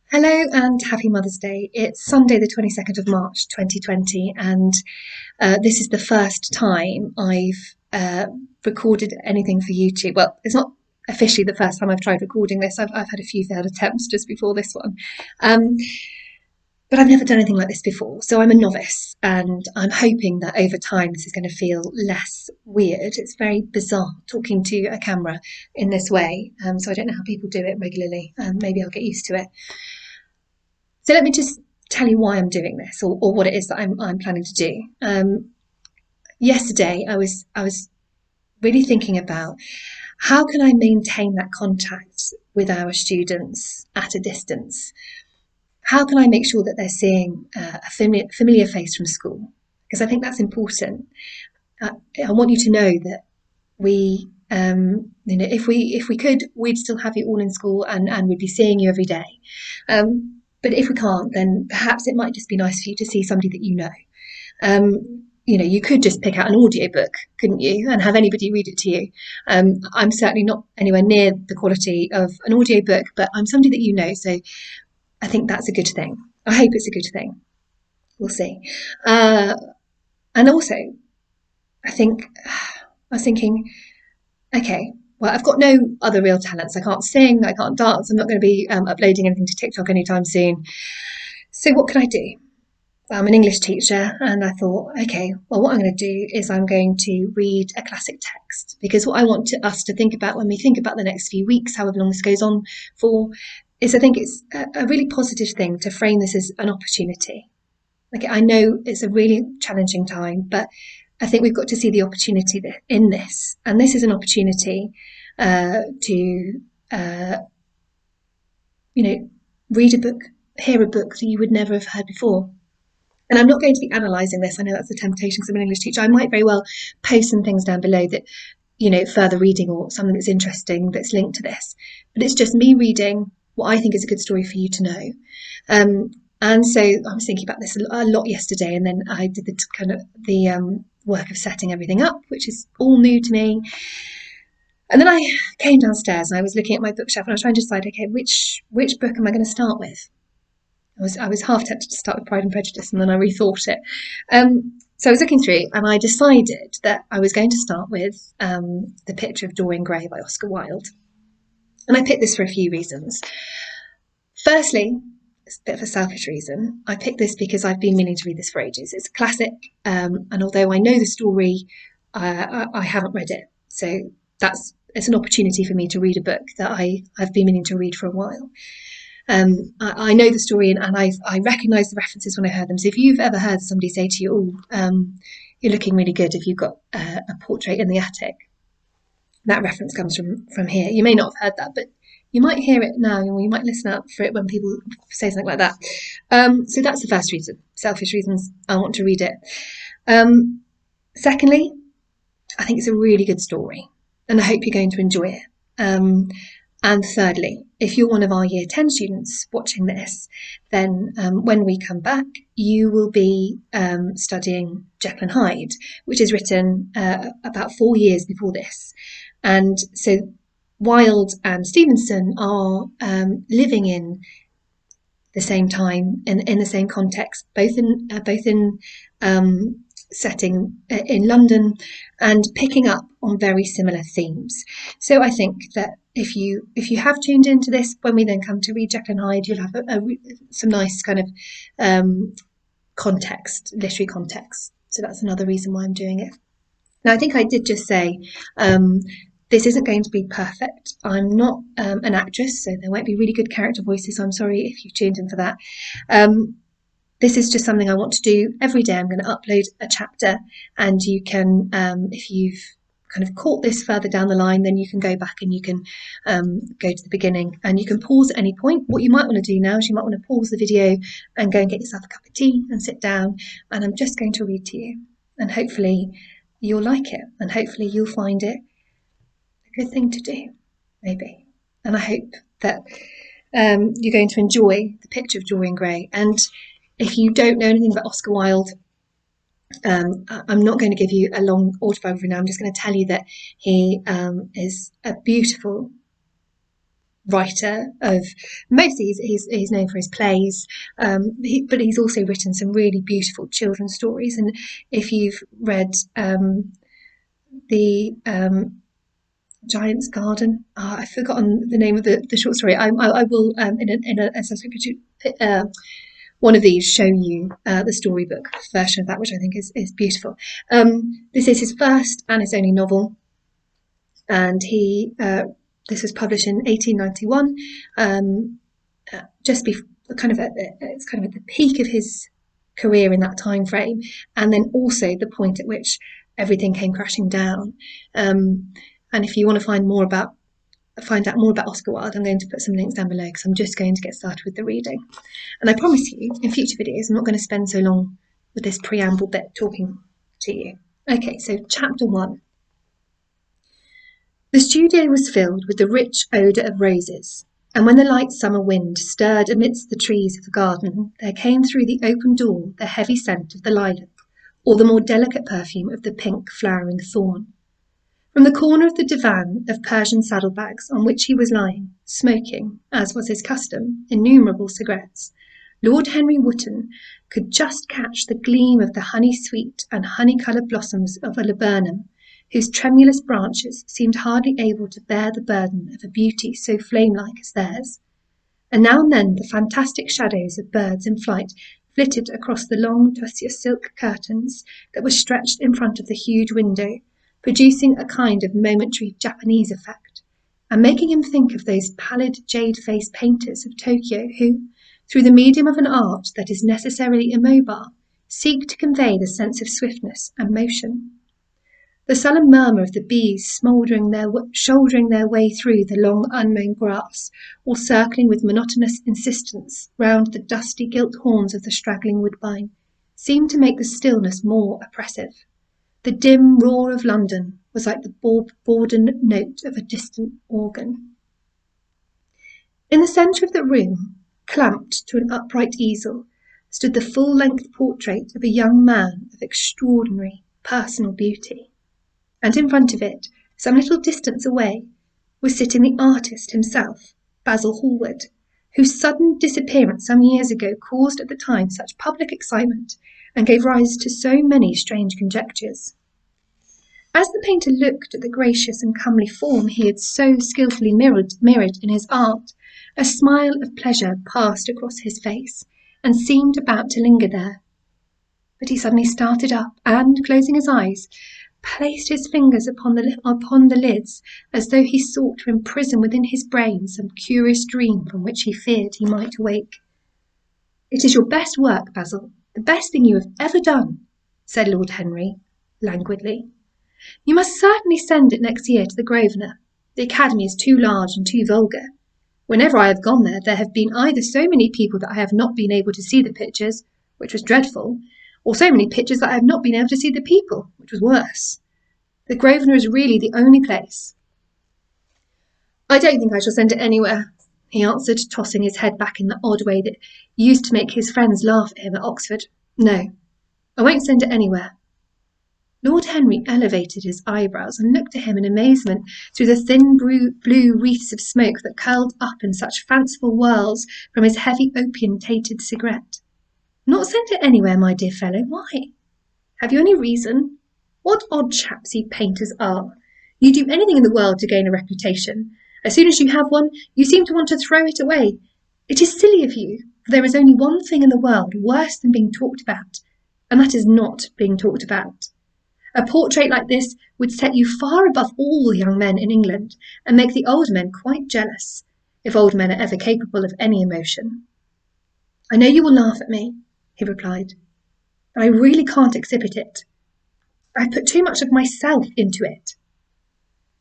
Hello and happy Mother's Day. It's Sunday, the 22nd of March 2020, and this is the first time I've recorded anything for YouTube. Well, it's not officially the first time I've tried recording this. I've had a few failed attempts just before this one. Um, but I've never done anything like this before, so I'm a novice, and I'm hoping that over time this is going to feel less weird. It's very bizarre talking to a camera in this way, so I don't know how people do it regularly. Maybe I'll get used to it. So let me just tell you why I'm doing this, or what it is that I'm planning to do. Yesterday, I was really thinking about how can I maintain that contact with our students at a distance. How can I make sure that they're seeing a familiar face from school? Because I think that's important. I want you to know that we, if we could, we'd still have you all in school and we'd be seeing you every day. But if we can't, then perhaps it might just be nice for you to see somebody that you know. You could just pick out an audiobook, couldn't you, and have anybody read it to you. I'm certainly not anywhere near the quality of an audiobook, but I'm somebody that you know, so I think that's a good thing. I hope it's a good thing. We'll see. And also, I think I was thinking, okay, well, I've got no other real talents. I can't sing, I can't dance. I'm not going to be uploading anything to TikTok anytime soon. So what can I do? Well, I'm an English teacher, and I thought, okay, well, what I'm going to do is I'm going to read a classic text, because what I want us to think about when we think about the next few weeks, however long this goes on for, is I think it's a really positive thing to frame this as an opportunity. Okay, I know it's a really challenging time, but I think we've got to see the opportunity in this, and this is an opportunity to read a book, hear a book that you would never have heard before. And I'm not going to be analysing this. I know that's a temptation because I'm an English teacher. I might very well post some things down below that, further reading or something that's interesting that's linked to this. But it's just me reading what I think is a good story for you to know. And so I was thinking about this a lot yesterday, and then I did the work of setting everything up, which is all new to me. And then I came downstairs and I was looking at my bookshelf and I was trying to decide, okay, which book am I going to start with? I was half tempted to start with Pride and Prejudice, and then I rethought it. So I was looking through, and I decided that I was going to start with The Picture of Dorian Gray by Oscar Wilde. And I picked this for a few reasons. Firstly, it's a bit of a selfish reason. I picked this because I've been meaning to read this for ages. It's a classic, and although I know the story, I haven't read it. So it's an opportunity for me to read a book that I've been meaning to read for a while. I know the story, and I recognise the references when I heard them. So if you've ever heard somebody say to you, you're looking really good if you've got a portrait in the attic, that reference comes from here. You may not have heard that, but you might hear it now, or you might listen out for it when people say something like that. So that's the first reason, selfish reasons. I want to read it. Secondly, I think it's a really good story, and I hope you're going to enjoy it. And thirdly, if you're one of our Year 10 students watching this, then when we come back, you will be studying Jekyll and Hyde, which is written about 4 years before this. And so Wilde and Stevenson are living in the same time, in the same context, both in setting in London, and picking up on very similar themes. So I think that if you have tuned into this, when we then come to read Jekyll and Hyde, you'll have some nice kind of context, literary context. So that's another reason why I'm doing it. Now, I think I did just say this isn't going to be perfect. I'm not an actress, so there won't be really good character voices. I'm sorry if you've tuned in for that. This is just something I want to do every day. I'm going to upload a chapter, and you can, if you've kind of caught this further down the line, then you can go back and you can go to the beginning, and you can pause at any point. What you might want to do now is you might want to pause the video and go and get yourself a cup of tea and sit down, and I'm just going to read to you, and hopefully you'll like it, and hopefully you'll find it a good thing to do, maybe. And I hope that you're going to enjoy The Picture of Dorian Gray. And if you don't know anything about Oscar Wilde, I'm not going to give you a long autobiography now. I'm just going to tell you that he is a beautiful, writer of mostly he's known for his plays, but he's also written some really beautiful children's stories. And if you've read the Giant's Garden, I've forgotten the name of the short story. I will in a subsequent one of these show you the storybook version of that, which I think is beautiful. This is his first and his only novel, and this was published in 1891, just before it's kind of at the peak of his career in that time frame, and then also the point at which everything came crashing down. And if you want to find out more about Oscar Wilde, I'm going to put some links down below, because I'm just going to get started with the reading. And I promise you, in future videos, I'm not going to spend so long with this preamble bit talking to you. Okay, so chapter 1. The studio was filled with the rich odour of roses, and when the light summer wind stirred amidst the trees of the garden, there came through the open door the heavy scent of the lilac, or the more delicate perfume of the pink flowering thorn. From the corner of the divan of Persian saddlebags on which he was lying, smoking, as was his custom, innumerable cigarettes, Lord Henry Wotton could just catch the gleam of the honey-sweet and honey-coloured blossoms of a laburnum, whose tremulous branches seemed hardly able to bear the burden of a beauty so flame-like as theirs. And now and then the fantastic shadows of birds in flight flitted across the long tussore silk curtains that were stretched in front of the huge window, producing a kind of momentary Japanese effect, and making him think of those pallid jade-faced painters of Tokyo who, through the medium of an art that is necessarily immobile, seek to convey the sense of swiftness and motion. The sullen murmur of the bees shouldering their way through the long unmown grass, or circling with monotonous insistence round the dusty gilt horns of the straggling woodbine, seemed to make the stillness more oppressive. The dim roar of London was like the bourdon note of a distant organ. In the centre of the room, clamped to an upright easel, stood the full-length portrait of a young man of extraordinary personal beauty. And in front of it, some little distance away, was sitting the artist himself, Basil Hallward, whose sudden disappearance some years ago caused at the time such public excitement and gave rise to so many strange conjectures. As the painter looked at the gracious and comely form he had so skilfully mirrored in his art, a smile of pleasure passed across his face, and seemed about to linger there. But he suddenly started up, and, closing his eyes, placed his fingers upon the lids, as though he sought to imprison within his brain some curious dream from which he feared he might awake. "It is your best work, Basil, the best thing you have ever done," said Lord Henry, languidly. "You must certainly send it next year to the Grosvenor. The Academy is too large and too vulgar. Whenever I have gone there have been either so many people that I have not been able to see the pictures, which was dreadful, or so many pictures that I have not been able to see the people, which was worse. The Grosvenor is really the only place." "I don't think I shall send it anywhere," he answered, tossing his head back in the odd way that used to make his friends laugh at him at Oxford. "No, I won't send it anywhere." Lord Henry elevated his eyebrows and looked at him in amazement through the thin blue wreaths of smoke that curled up in such fanciful whirls from his heavy opium-tainted cigarette. "Not send it anywhere, my dear fellow? Why? Have you any reason? What odd chaps you painters are! You do anything in the world to gain a reputation. As soon as you have one, you seem to want to throw it away. It is silly of you, for there is only one thing in the world worse than being talked about, and that is not being talked about. A portrait like this would set you far above all the young men in England, and make the old men quite jealous, if old men are ever capable of any emotion." "I know you will laugh at me," he replied, "but I really can't exhibit it. I've put too much of myself into it."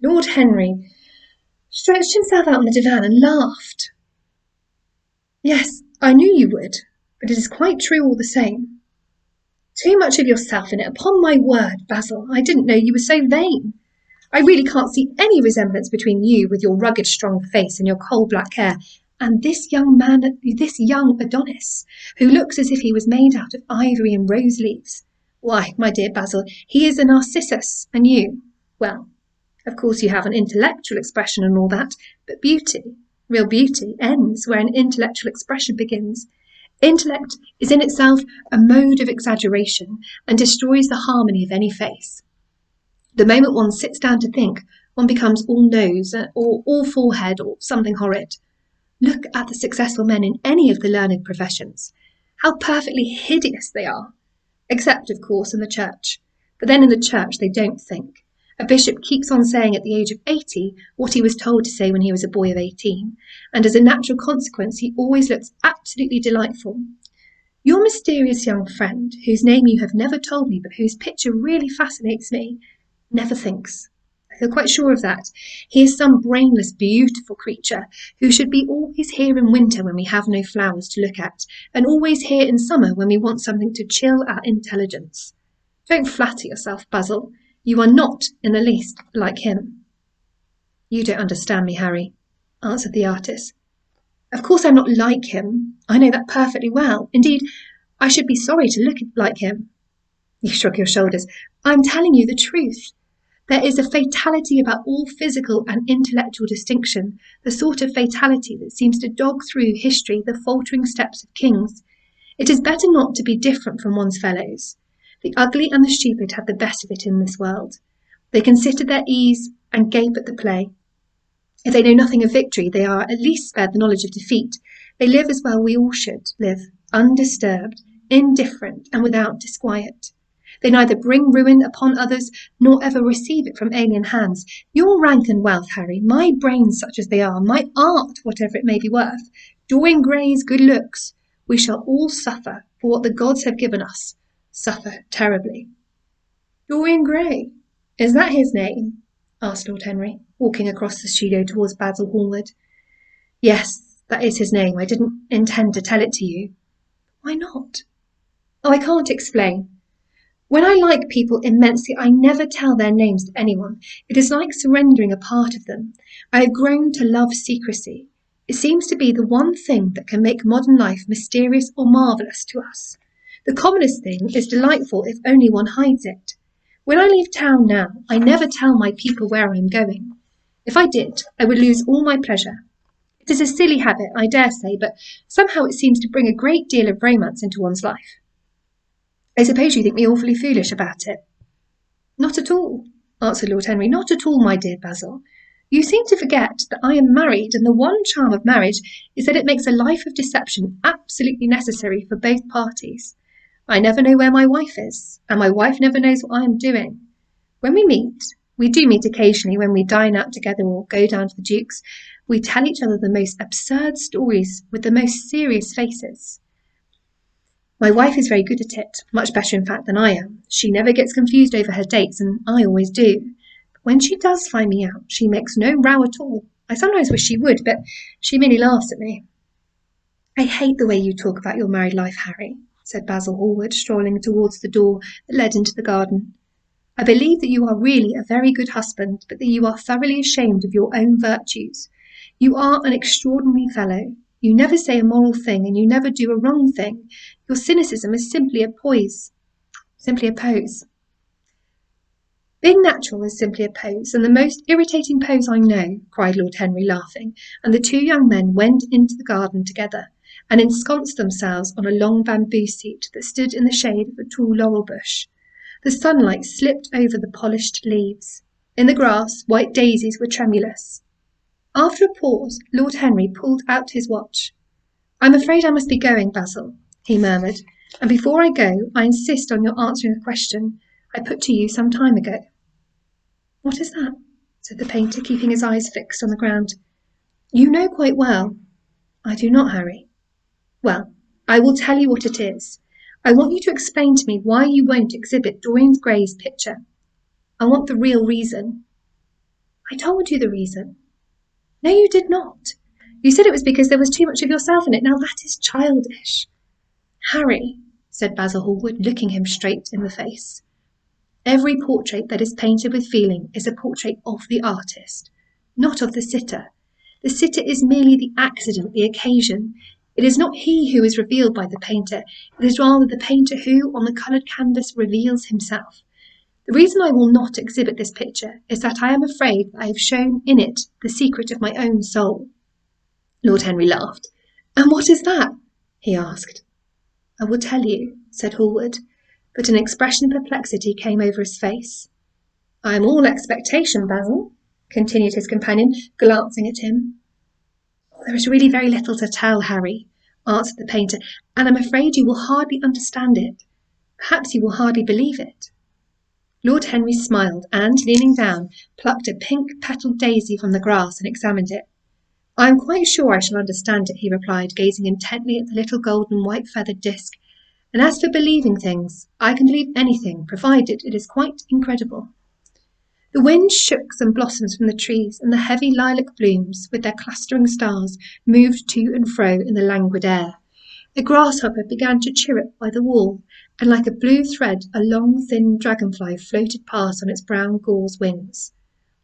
Lord Henry stretched himself out on the divan and laughed. "Yes, I knew you would, but it is quite true all the same. Too much of yourself in it, upon my word, Basil. I didn't know you were so vain. I really can't see any resemblance between you, with your rugged, strong face and your coal-black hair, and this young Adonis, who looks as if he was made out of ivory and rose leaves. Why, my dear Basil, he is a Narcissus, and you, well, of course you have an intellectual expression and all that, but beauty, Real beauty ends where an intellectual expression begins. Intellect is in itself a mode of exaggeration and destroys the harmony of any face. The moment one sits down to think, one becomes all nose or all forehead or something horrid. Look at the successful men in any of the learned professions. How perfectly hideous they are. Except, of course, in the church. But then in the church they don't think. A bishop keeps on saying at the age of 80 what he was told to say when he was a boy of 18, and as a natural consequence he always looks absolutely delightful. Your mysterious young friend, whose name you have never told me but whose picture really fascinates me, never thinks. I feel quite sure of that. He is some brainless, beautiful creature who should be always here in winter when we have no flowers to look at, and always here in summer when we want something to chill our intelligence. Don't flatter yourself, Basil. You are not in the least like him. You don't understand me, Harry, answered the artist. Of course I'm not like him. I know that perfectly well. Indeed, I should be sorry to look like him. You shrug your shoulders. I'm telling you the truth. There is a fatality about all physical and intellectual distinction, the sort of fatality that seems to dog through history the faltering steps of kings. It is better not to be different from one's fellows. The ugly and the stupid have the best of it in this world. They can sit at their ease and gape at the play. If they know nothing of victory, they are at least spared the knowledge of defeat. They live as well we all should live, undisturbed, indifferent, and without disquiet. They neither bring ruin upon others, nor ever receive it from alien hands. Your rank and wealth, Harry, my brains such as they are, my art, whatever it may be worth, Dorian Gray's good looks, we shall all suffer for what the gods have given us, suffer terribly. Dorian Gray, is that his name? Asked Lord Henry, walking across the studio towards Basil Hallward. Yes, that is his name. I didn't intend to tell it to you. Why not? Oh, I can't explain. When I like people immensely, I never tell their names to anyone. It is like surrendering a part of them. I have grown to love secrecy. It seems to be the one thing that can make modern life mysterious or marvellous to us. The commonest thing is delightful if only one hides it. When I leave town now, I never tell my people where I am going. If I did, I would lose all my pleasure. It is a silly habit, I dare say, but somehow it seems to bring a great deal of romance into one's life. I suppose you think me awfully foolish about it. Not at all, answered Lord Henry, not at all, my dear Basil. You seem to forget that I am married, and the one charm of marriage is that it makes a life of deception absolutely necessary for both parties. I never know where my wife is, and my wife never knows what I am doing. When we do meet occasionally when we dine out together or go down to the Duke's, we tell each other the most absurd stories with the most serious faces. My wife is very good at it, much better in fact than I am. She never gets confused over her dates, and I always do. But when she does find me out, she makes no row at all. I sometimes wish she would, but she merely laughs at me. I hate the way you talk about your married life, Harry, said Basil Hallward, strolling towards the door that led into the garden. I believe that you are really a very good husband, but that you are thoroughly ashamed of your own virtues. You are an extraordinary fellow. You never say a moral thing, and you never do a wrong thing. Your cynicism is simply a pose. Being natural is simply a pose, and the most irritating pose I know, cried Lord Henry, laughing, and the two young men went into the garden together, and ensconced themselves on a long bamboo seat that stood in the shade of a tall laurel bush. The sunlight slipped over the polished leaves. In the grass, white daisies were tremulous. After a pause, Lord Henry pulled out his watch. I'm afraid I must be going, Basil, he murmured, and before I go, I insist on your answering a question I put to you some time ago. What is that? Said the painter, keeping his eyes fixed on the ground. You know quite well. I do not, Harry. Well, I will tell you what it is. I want you to explain to me why you won't exhibit Dorian Gray's picture. I want the real reason. I told you the reason. No, you did not. You said it was because there was too much of yourself in it. Now that is childish. Harry, said Basil Hallward, looking him straight in the face. Every portrait that is painted with feeling is a portrait of the artist, not of the sitter. The sitter is merely the accident, the occasion. It is not he who is revealed by the painter. It is rather the painter who, on the coloured canvas, reveals himself. The reason I will not exhibit this picture is that I am afraid that I have shown in it the secret of my own soul. Lord Henry laughed. And what is that? He asked. I will tell you, said Hallward, but an expression of perplexity came over his face. I am all expectation, Basil, continued his companion, glancing at him. There is really very little to tell, Harry, answered the painter, and I'm afraid you will hardly understand it. Perhaps you will hardly believe it. Lord Henry smiled and, leaning down, plucked a pink-petalled daisy from the grass and examined it. I am quite sure I shall understand it, he replied, gazing intently at the little golden white-feathered disc. And as for believing things, I can believe anything, provided it is quite incredible. The wind shook some blossoms from the trees, and the heavy lilac blooms, with their clustering stars, moved to and fro in the languid air. A grasshopper began to chirrup by the wall, and like a blue thread a long thin dragonfly floated past on its brown gauze wings.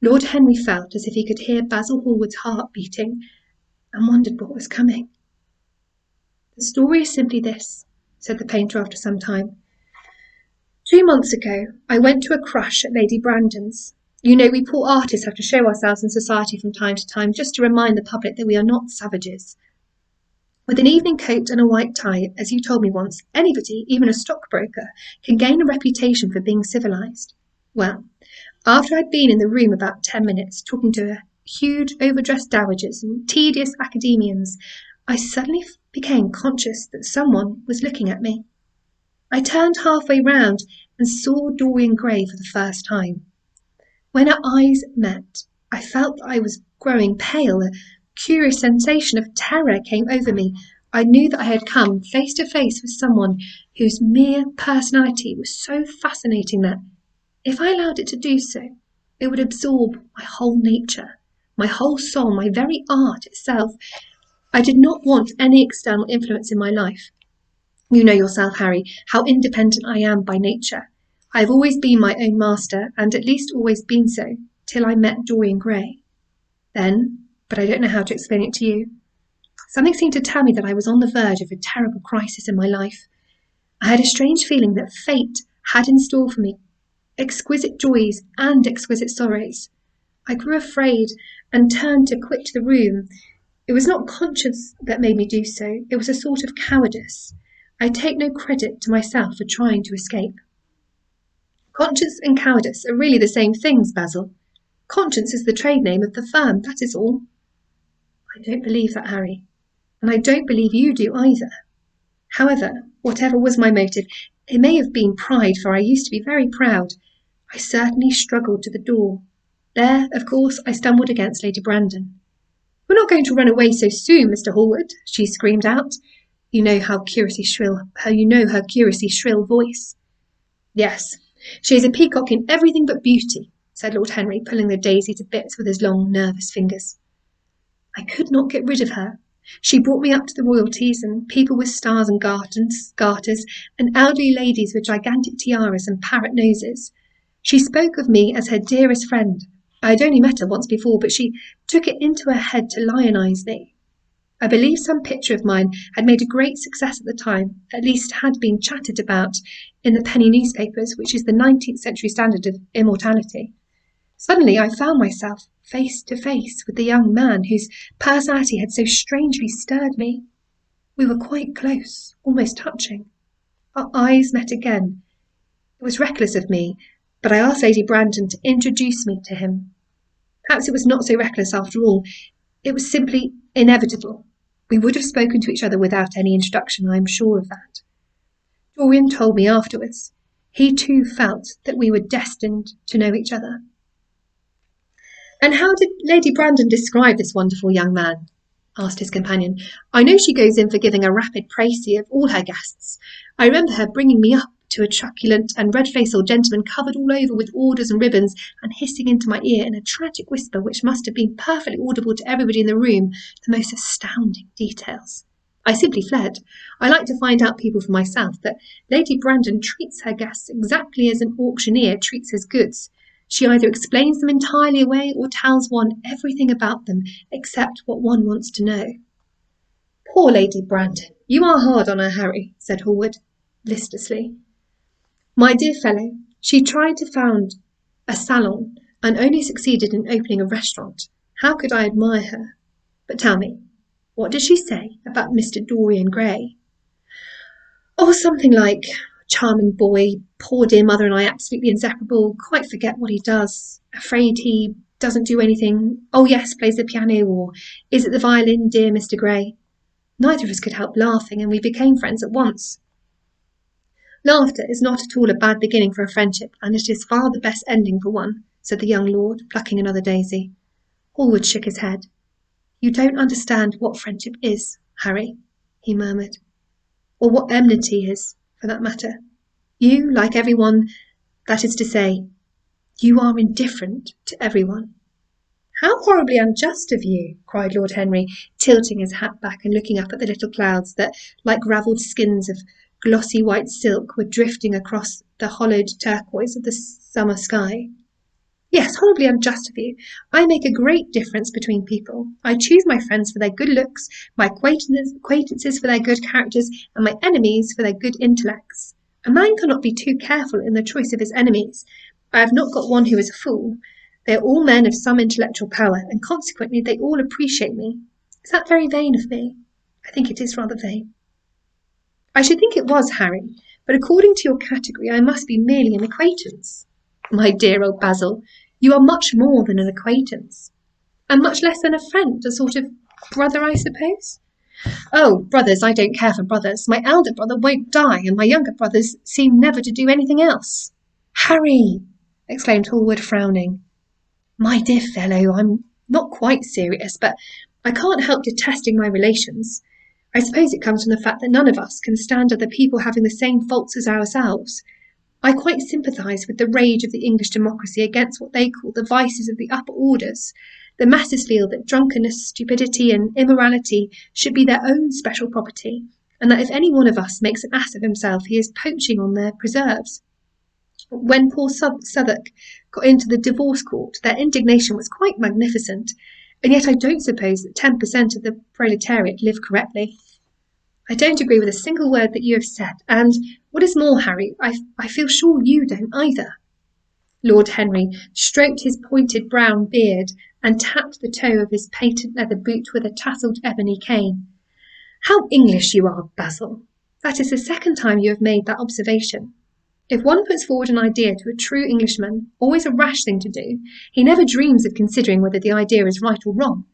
Lord Henry felt as if he could hear Basil Hallward's heart beating, and wondered what was coming. The story is simply this, said the painter after some time. 2 months ago, I went to a crush at Lady Brandon's. You know, we poor artists have to show ourselves in society from time to time, just to remind the public that we are not savages. With an evening coat and a white tie, as you told me once, anybody, even a stockbroker, can gain a reputation for being civilised. Well, after I'd been in the room about 10 minutes, talking to huge, overdressed dowagers and tedious academians, I suddenly became conscious that someone was looking at me. I turned halfway round and saw Dorian Gray for the first time. When our eyes met, I felt that I was growing pale. A curious sensation of terror came over me. I knew that I had come face to face with someone whose mere personality was so fascinating that, if I allowed it to do so, it would absorb my whole nature, my whole soul, my very art itself. I did not want any external influence in my life. You know yourself, Harry, how independent I am by nature. I have always been my own master, and at least always been so, till I met Dorian Gray. Then, but I don't know how to explain it to you, something seemed to tell me that I was on the verge of a terrible crisis in my life. I had a strange feeling that fate had in store for me exquisite joys and exquisite sorrows. I grew afraid and turned to quit the room. It was not conscience that made me do so, it was a sort of cowardice. I take no credit to myself for trying to escape. Conscience and cowardice are really the same things, Basil. Conscience is the trade name of the firm, that is all. I don't believe that, Harry, and I don't believe you do either. However, whatever was my motive, it may have been pride, for I used to be very proud. I certainly struggled to the door. There, of course, I stumbled against Lady Brandon. We're not going to run away so soon, Mr. Hallward, she screamed out. You know her curiously shrill voice. Yes, she is a peacock in everything but beauty, said Lord Henry, pulling the daisy to bits with his long, nervous fingers. I could not get rid of her. She brought me up to the royalties, and people with stars and garters, and elderly ladies with gigantic tiaras and parrot noses. She spoke of me as her dearest friend. I had only met her once before, but she took it into her head to lionize me. I believe some picture of mine had made a great success at the time, at least had been chatted about in the penny newspapers, which is the 19th century standard of immortality. Suddenly I found myself face to face with the young man whose personality had so strangely stirred me. We were quite close, almost touching. Our eyes met again. It was reckless of me, but I asked Lady Brandon to introduce me to him. Perhaps it was not so reckless after all. It was simply inevitable. We would have spoken to each other without any introduction, I am sure of that. Dorian told me afterwards. He too felt that we were destined to know each other. And how did Lady Brandon describe this wonderful young man? Asked his companion. I know she goes in for giving a rapid précis of all her guests. I remember her bringing me up to a truculent and red-faced old gentleman covered all over with orders and ribbons, and hissing into my ear in a tragic whisper which must have been perfectly audible to everybody in the room the most astounding details. I simply fled. I like to find out people for myself, but Lady Brandon treats her guests exactly as an auctioneer treats his goods. She either explains them entirely away or tells one everything about them except what one wants to know. Poor Lady Brandon, you are hard on her, Harry, said Hallward listlessly. My dear fellow, she tried to found a salon and only succeeded in opening a restaurant. How could I admire her? But tell me, What did she say about Mr. Dorian Gray? Oh, something like, charming boy, poor dear mother and I absolutely inseparable, quite forget what he does, afraid he doesn't do anything, oh yes, plays the piano, or is it the violin, dear Mr. Gray? Neither of us could help laughing, and we became friends at once. Laughter is not at all a bad beginning for a friendship, and it is far the best ending for one, said the young lord, plucking another daisy. Hallward shook his head. You don't understand what friendship is, Harry, he murmured, or what enmity is, for that matter. You, like everyone, that is to say, you are indifferent to everyone. How horribly unjust of you, cried Lord Henry, tilting his hat back and looking up at the little clouds that, like ravelled skins of glossy white silk, were drifting across the hollowed turquoise of the summer sky. Yes, horribly unjust of you. I make a great difference between people. I choose my friends for their good looks, my acquaintances for their good characters, and my enemies for their good intellects. A man cannot be too careful in the choice of his enemies. I have not got one who is a fool. They are all men of some intellectual power, and consequently they all appreciate me. Is that very vain of me? I think it is rather vain. I should think it was, Harry, but according to your category I must be merely an acquaintance. My dear old Basil, you are much more than an acquaintance. And much less than a friend, a sort of brother, I suppose? Oh, brothers, I don't care for brothers. My elder brother won't die, and my younger brothers seem never to do anything else. Harry, exclaimed Hallward, frowning. My dear fellow, I'm not quite serious, but I can't help detesting my relations. I suppose it comes from the fact that none of us can stand other people having the same faults as ourselves. I quite sympathise with the rage of the English democracy against what they call the vices of the upper orders. The masses feel that drunkenness, stupidity, and immorality should be their own special property, and that if any one of us makes an ass of himself, he is poaching on their preserves. When poor Southwark got into the divorce court, their indignation was quite magnificent, and yet I don't suppose that 10% of the proletariat live correctly. I don't agree with a single word that you have said, and, what is more, Harry, I feel sure you don't either. Lord Henry stroked his pointed brown beard and tapped the toe of his patent leather boot with a tasselled ebony cane. How English you are, Basil! That is the second time you have made that observation. If one puts forward an idea to a true Englishman, always a rash thing to do, he never dreams of considering whether the idea is right or wrong.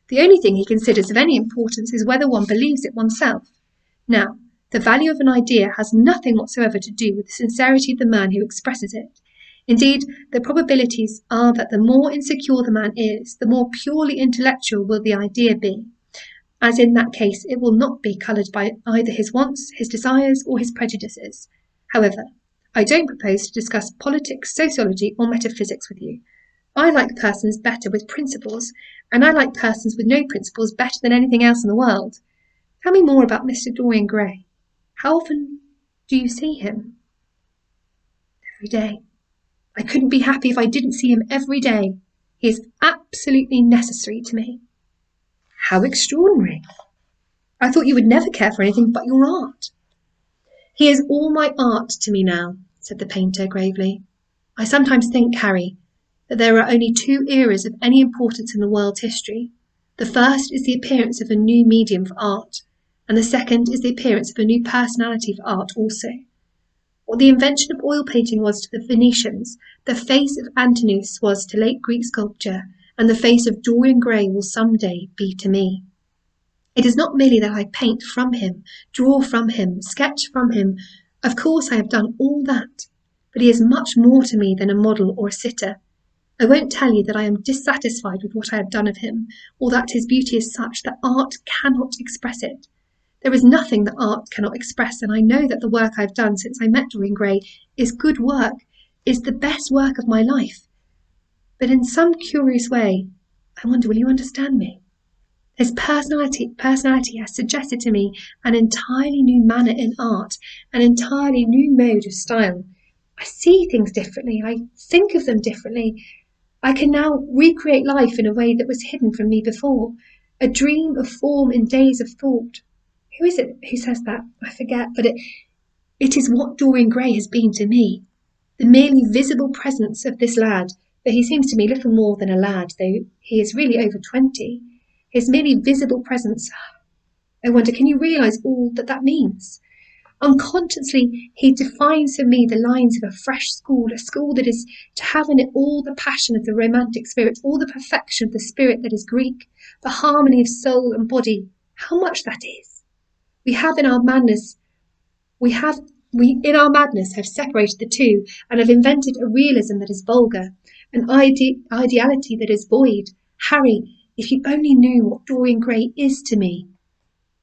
The only thing he considers of any importance is whether one believes it oneself. Now, the value of an idea has nothing whatsoever to do with the sincerity of the man who expresses it. Indeed, the probabilities are that the more insecure the man is, the more purely intellectual will the idea be, as in that case it will not be coloured by either his wants, his desires, or his prejudices. However, I don't propose to discuss politics, sociology, or metaphysics with you. I like persons better with principles, and I like persons with no principles better than anything else in the world. Tell me more about Mr. Dorian Gray. How often do you see him? Every day. I couldn't be happy if I didn't see him every day. He is absolutely necessary to me. How extraordinary. I thought you would never care for anything but your art. He is all my art to me now, said the painter gravely. I sometimes think, Harry, that there are only two eras of any importance in the world's history. The first is the appearance of a new medium for art, and the second is the appearance of a new personality for art also. What the invention of oil painting was to the Venetians, the face of Antinous was to late Greek sculpture, and the face of Dorian Gray will some day be to me. It is not merely that I paint from him, draw from him, sketch from him. Of course I have done all that, but he is much more to me than a model or a sitter. I won't tell you that I am dissatisfied with what I have done of him, or that his beauty is such that art cannot express it. There is nothing that art cannot express, and I know that the work I have done since I met Dorian Gray is good work, is the best work of my life. But in some curious way, I wonder, will you understand me? His personality has suggested to me an entirely new manner in art, an entirely new mode of style. I see things differently, I think of them differently. I can now recreate life in a way that was hidden from me before, a dream of form in days of thought. Who is it who says that? I forget, but it is what Dorian Gray has been to me. The merely visible presence of this lad, though he seems to me little more than a lad, though he is really over 20, his merely visible presence I wonder, can you realise all that that means? Unconsciously, he defines for me the lines of a fresh school, a school that is to have in it all the passion of the romantic spirit, all the perfection of the spirit that is Greek, the harmony of soul and body. How much that is! We in our madness have separated the two and have invented a realism that is vulgar, an ideality that is void. Harry, if you only knew what Dorian Gray is to me.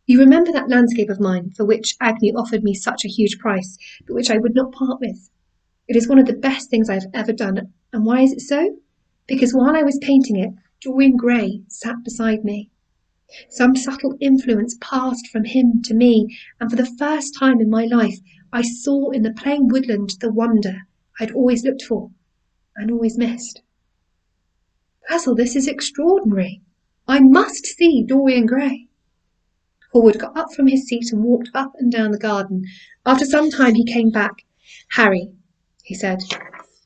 You remember that landscape of mine for which Agnew offered me such a huge price, but which I would not part with. It is one of the best things I have ever done. And why is it so? Because while I was painting it, Dorian Gray sat beside me. Some subtle influence passed from him to me, and for the first time in my life I saw in the plain woodland the wonder I'd always looked for and always missed. Basil, this is extraordinary. I must see Dorian Gray. Hallward got up from his seat and walked up and down the garden. After some time he came back. Harry, he said,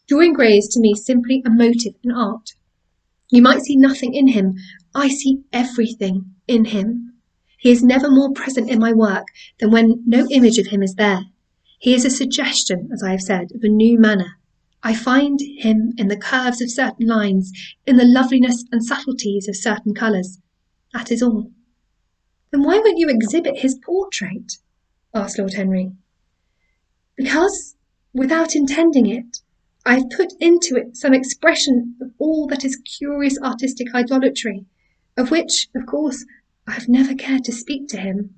Dorian Gray is to me simply a motive in art. You might see nothing in him. I see everything in him. He is never more present in my work than when no image of him is there. He is a suggestion, as I have said, of a new manner. I find him in the curves of certain lines, in the loveliness and subtleties of certain colours. That is all. Then why won't you exhibit his portrait? Asked Lord Henry. Because, without intending it, I have put into it some expression of all that is curious artistic idolatry, of which, of course, I have never cared to speak to him.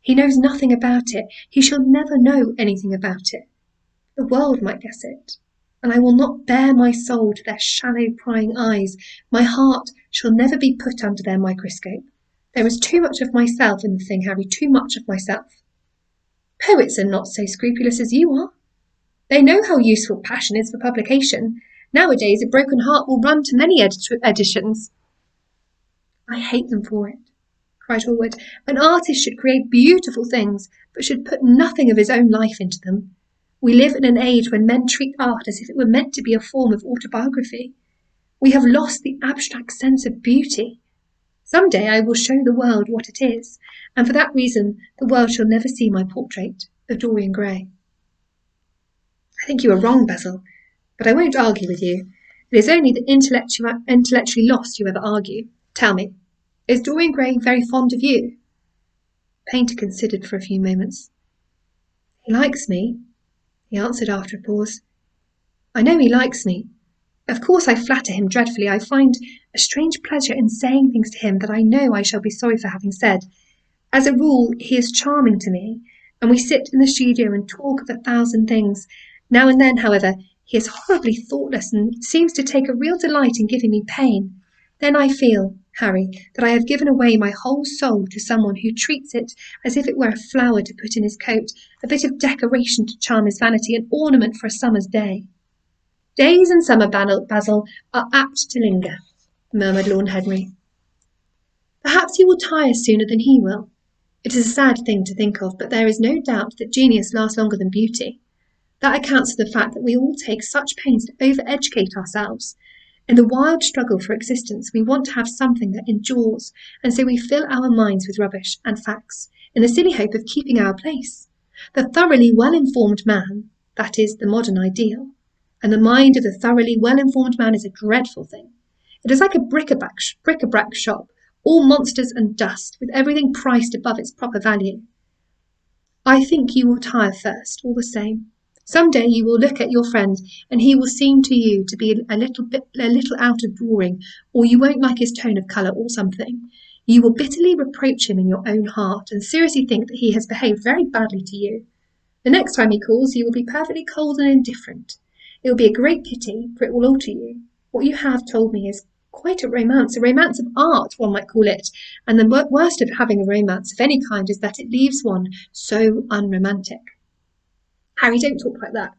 He knows nothing about it. He shall never know anything about it. The world might guess it, and I will not bare my soul to their shallow prying eyes. My heart shall never be put under their microscope. There is too much of myself in the thing, Harry, too much of myself. Poets are not so scrupulous as you are. They know how useful passion is for publication. Nowadays, a broken heart will run to many editions. I hate them for it, cried Hallward. An artist should create beautiful things, but should put nothing of his own life into them. We live in an age when men treat art as if it were meant to be a form of autobiography. We have lost the abstract sense of beauty. Some day I will show the world what it is, and for that reason the world shall never see my portrait of Dorian Gray. I think you are wrong, Basil, but I won't argue with you. It is only the intellectually lost who ever argue. Tell me, is Dorian Gray very fond of you? The painter considered for a few moments. He likes me, he answered after a pause. I know he likes me. Of course I flatter him dreadfully. I find a strange pleasure in saying things to him that I know I shall be sorry for having said. As a rule, he is charming to me, and we sit in the studio and talk of 1,000 things. Now and then, however, he is horribly thoughtless and seems to take a real delight in giving me pain. Then I feel, Harry, that I have given away my whole soul to someone who treats it as if it were a flower to put in his coat, a bit of decoration to charm his vanity, an ornament for a summer's day. Days in summer, Basil, are apt to linger, murmured Lord Henry. Perhaps you will tire sooner than he will. It is a sad thing to think of, but there is no doubt that genius lasts longer than beauty. That accounts for the fact that we all take such pains to over-educate ourselves. In the wild struggle for existence, we want to have something that endures, and so we fill our minds with rubbish and facts, in the silly hope of keeping our place. The thoroughly well-informed man, that is the modern ideal, and the mind of the thoroughly well-informed man is a dreadful thing. It is like a bric-a-brac shop, all monsters and dust, with everything priced above its proper value. I think you will tire first, all the same. Some day you will look at your friend, and he will seem to you to be a little out of drawing, or you won't like his tone of colour, or something. You will bitterly reproach him in your own heart, and seriously think that he has behaved very badly to you. The next time he calls, you will be perfectly cold and indifferent. It will be a great pity, for it will alter you. What you have told me is quite a romance of art, one might call it, and the worst of having a romance of any kind is that it leaves one so unromantic. Harry, don't talk like that.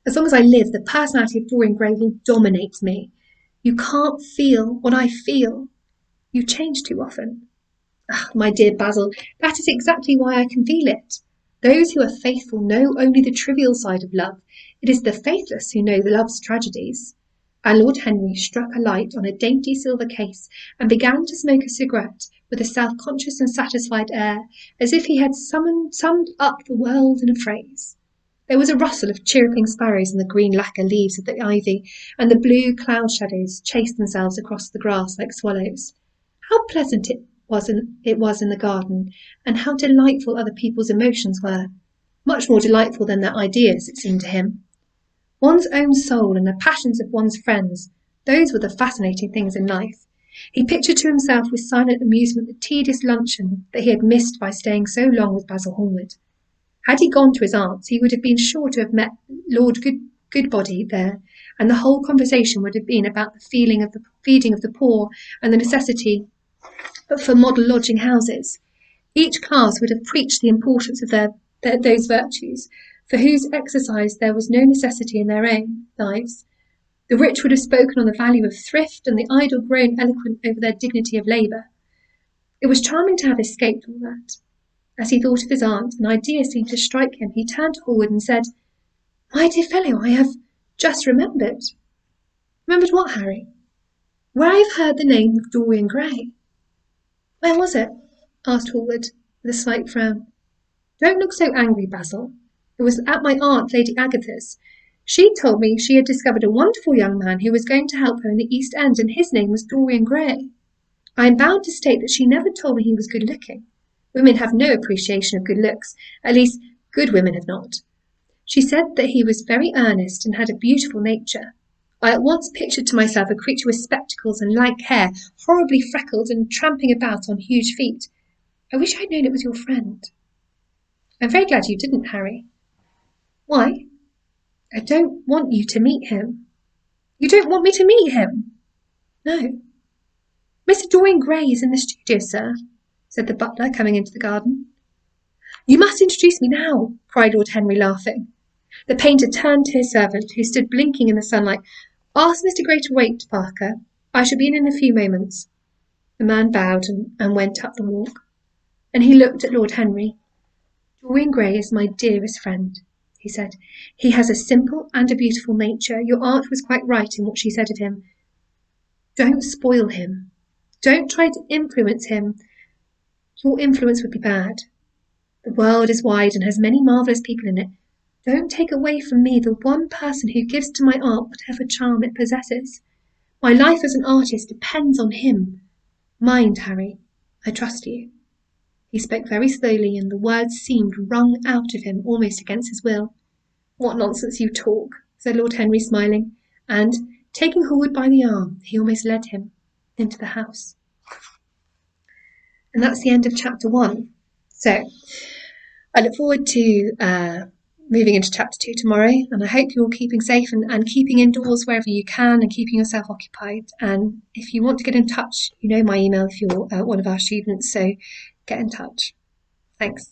As long as I live, the personality of Dorian Gray will dominate me. You can't feel what I feel. You change too often. Ah, my dear Basil, that is exactly why I can feel it. Those who are faithful know only the trivial side of love. It is the faithless who know love's tragedies. And Lord Henry struck a light on a dainty silver case and began to smoke a cigarette with a self-conscious and satisfied air, as if he had summed up the world in a phrase. There was a rustle of chirruping sparrows in the green lacquer leaves of the ivy, and the blue cloud shadows chased themselves across the grass like swallows. How pleasant it was in the garden, and how delightful other people's emotions were. Much more delightful than their ideas, it seemed to him. One's own soul and the passions of one's friends, those were the fascinating things in life. He pictured to himself with silent amusement the tedious luncheon that he had missed by staying so long with Basil Hallward. Had he gone to his aunt's, he would have been sure to have met Lord Goodbody there, and the whole conversation would have been about the feeding of the poor and the necessity for model lodging houses. Each class would have preached the importance of those virtues, for whose exercise there was no necessity in their own lives. The rich would have spoken on the value of thrift, and the idle grown eloquent over their dignity of labour. It was charming to have escaped all that. As he thought of his aunt, an idea seemed to strike him. He turned to Hallward and said, "My dear fellow, I have just remembered." "Remembered what, Harry?" "Where I have heard the name of Dorian Gray." "Where was it?" asked Hallward, with a slight frown. "Don't look so angry, Basil. It was at my aunt, Lady Agatha's. She told me she had discovered a wonderful young man who was going to help her in the East End, and his name was Dorian Gray. I am bound to state that she never told me he was good-looking. Women have no appreciation of good looks, at least good women have not. She said that he was very earnest and had a beautiful nature. I at once pictured to myself a creature with spectacles and lank hair, horribly freckled and tramping about on huge feet. I wish I'd known it was your friend." "I'm very glad you didn't, Harry." "Why?" "I don't want you to meet him." "You don't want me to meet him?" "No." "Mr. Dorian Gray is in the studio, sir," said the butler, coming into the garden. "You must introduce me now," cried Lord Henry, laughing. The painter turned to his servant, who stood blinking in the sunlight. "Ask Mr. Gray to wait, Parker. I shall be in a few moments." The man bowed and went up the walk. And he looked at Lord Henry. "Dorian Gray is my dearest friend," he said. "He has a simple and a beautiful nature. Your aunt was quite right in what she said of him. Don't spoil him. Don't try to influence him. Your influence would be bad. The world is wide and has many marvellous people in it. Don't take away from me the one person who gives to my art whatever charm it possesses. My life as an artist depends on him. Mind, Harry, I trust you." He spoke very slowly, and the words seemed wrung out of him almost against his will. "What nonsense you talk," said Lord Henry, smiling, and, taking Hallward by the arm, he almost led him into the house. And that's the end of chapter 1. So I look forward to moving into chapter 2 tomorrow, and I hope you're all keeping safe and keeping indoors wherever you can and keeping yourself occupied. And if you want to get in touch, you know my email if you're one of our students, so get in touch. Thanks.